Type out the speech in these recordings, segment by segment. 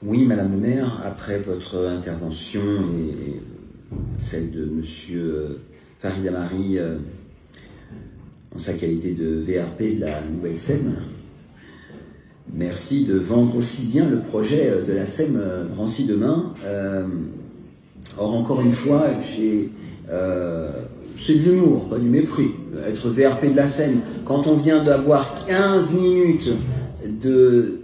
Oui, Madame le maire, après votre intervention et celle de Monsieur Farid Amari en sa qualité de VRP de la Nouvelle SEM, merci de vendre aussi bien le projet de la SEM Drancy demain. Or, encore une fois, c'est de l'humour, pas du mépris. Être VRP de la SEM, quand on vient d'avoir 15 minutes de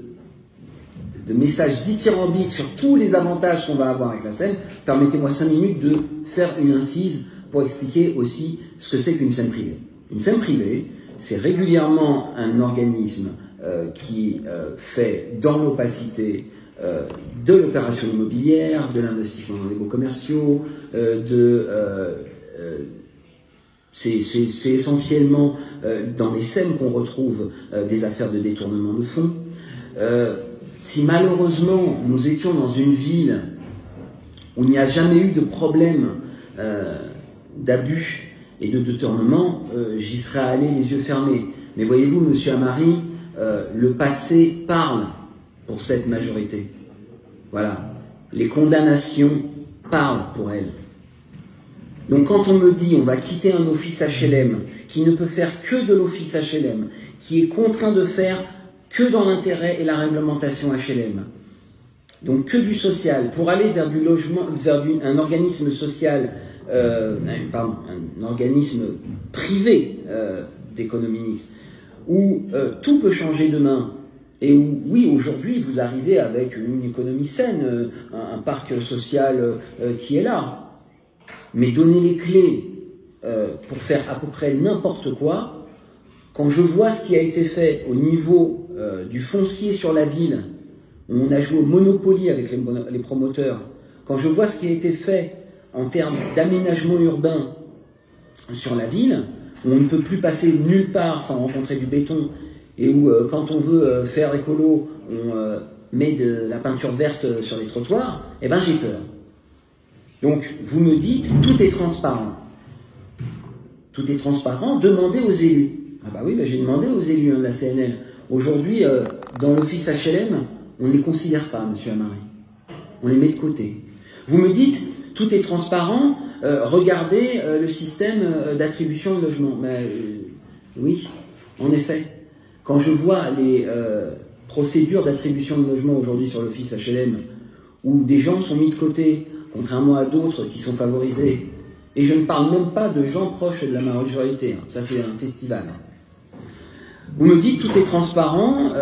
messages dithyrambiques sur tous les avantages qu'on va avoir avec la SEM, permettez-moi 5 minutes de faire une incise pour expliquer aussi ce que c'est qu'une SEM privée. Une SEM privée, c'est régulièrement un organisme qui fait dans l'opacité de l'opération immobilière, de l'investissement dans les baux commerciaux, c'est essentiellement dans les SEM qu'on retrouve des affaires de détournement de fonds. Si malheureusement nous étions dans une ville où il n'y a jamais eu de problème d'abus et de détournement, j'y serais allé les yeux fermés. Mais voyez-vous, Monsieur Amari, le passé parle pour cette majorité. Voilà. Les condamnations parlent pour elle. Donc quand on me dit on va quitter un office HLM qui ne peut faire que de l'office HLM, qui est contraint de faire que dans l'intérêt et la réglementation HLM, donc que du social, pour aller vers du logement, vers un organisme social, un organisme privé d'économie mixte, où tout peut changer demain, et où, oui, aujourd'hui, vous arrivez avec une économie saine, un parc social qui est là, mais donner les clés pour faire à peu près n'importe quoi, quand je vois ce qui a été fait au niveau du foncier sur la ville, où on a joué au Monopoly avec les promoteurs, quand je vois ce qui a été fait en termes d'aménagement urbain sur la ville, où on ne peut plus passer nulle part sans rencontrer du béton, et où quand on veut faire écolo, on met de la peinture verte sur les trottoirs, eh ben j'ai peur. Donc vous me dites, tout est transparent. Tout est transparent, demandez aux élus. Ah bah oui, bah j'ai demandé aux élus de la CNL. Aujourd'hui, dans l'office HLM, on ne les considère pas, Monsieur Amari. On les met de côté. Vous me dites, tout est transparent, regardez le système d'attribution de logement. Mais, oui, en effet. Quand je vois les procédures d'attribution de logement aujourd'hui sur l'office HLM, où des gens sont mis de côté, contrairement à d'autres qui sont favorisés, et je ne parle même pas de gens proches de la majorité, hein. Ça c'est un festival. Vous me dites tout est transparent,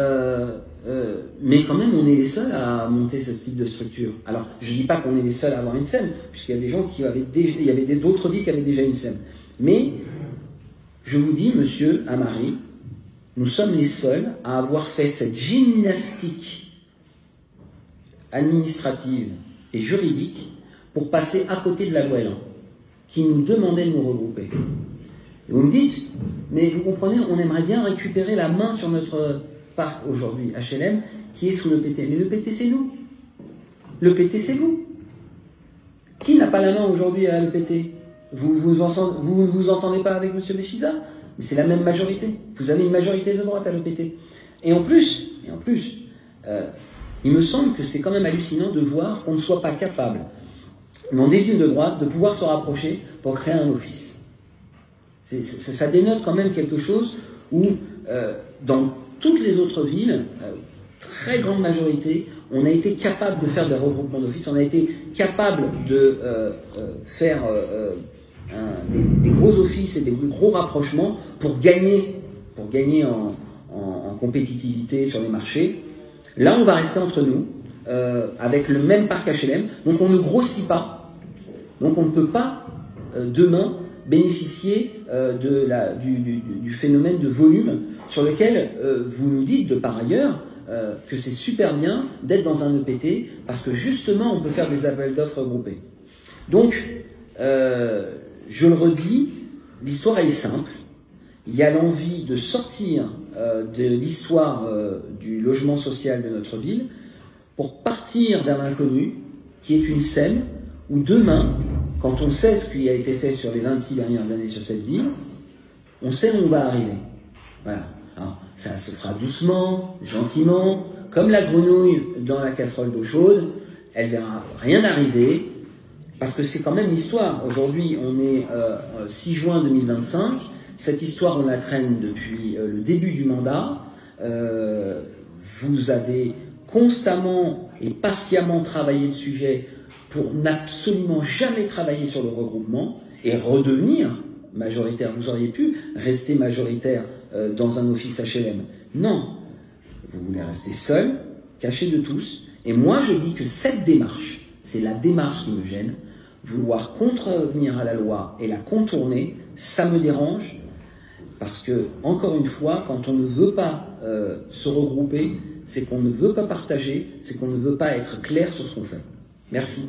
mais quand même on est les seuls à monter ce type de structure. Alors je ne dis pas qu'on est les seuls à avoir une SEM, puisqu'il y a des gens qui avaient déjà, il y avait d'autres villes qui avaient déjà une SEM. Mais je vous dis, Monsieur Amari, nous sommes les seuls à avoir fait cette gymnastique administrative et juridique pour passer à côté de la loi Elan, qui nous demandait de nous regrouper. Et vous me dites, mais vous comprenez, on aimerait bien récupérer la main sur notre parc aujourd'hui, HLM, qui est sous le PT. Mais le PT, c'est nous. Le PT, c'est vous. Qui n'a pas la main aujourd'hui à l'EPT? Vous ne vous entendez pas avec M. Béchiza? Mais c'est la même majorité. Vous avez une majorité de droite à l'EPT. Et en plus, il me semble que c'est quand même hallucinant de voir qu'on ne soit pas capable, dans des villes de droite, de pouvoir se rapprocher pour créer un office. Ça dénote quand même quelque chose où, dans toutes les autres villes, très grande majorité, on a été capable de faire des regroupements d'office, on a été capable de faire des gros offices et des gros rapprochements pour gagner en compétitivité sur les marchés. Là, on va rester entre nous, avec le même parc HLM, donc on ne grossit pas. Donc on ne peut pas, demain, bénéficier du phénomène de volume sur lequel vous nous dites, de par ailleurs, que c'est super bien d'être dans un EPT, parce que justement, on peut faire des appels d'offres regroupés. Donc, je le redis, l'histoire elle est simple. Il y a l'envie de sortir de l'histoire du logement social de notre ville pour partir vers l'inconnu, qui est une SEM où demain, quand on sait ce qui a été fait sur les 26 dernières années sur cette ville, on sait où on va arriver. Voilà. Alors, ça se fera doucement, gentiment, comme la grenouille dans la casserole d'eau chaude, elle verra rien arriver, parce que c'est quand même l'histoire. Aujourd'hui, on est 6 juin 2025, cette histoire, on la traîne depuis le début du mandat. Vous avez constamment et patiemment travaillé le sujet pour n'absolument jamais travailler sur le regroupement et redevenir majoritaire. Vous auriez pu rester majoritaire dans un office HLM. Non, vous voulez rester seul, caché de tous. Et moi, je dis que cette démarche, c'est la démarche qui me gêne. Vouloir contrevenir à la loi et la contourner, ça me dérange. Parce que, encore une fois, quand on ne veut pas se regrouper, c'est qu'on ne veut pas partager, c'est qu'on ne veut pas être clair sur ce qu'on fait. Merci.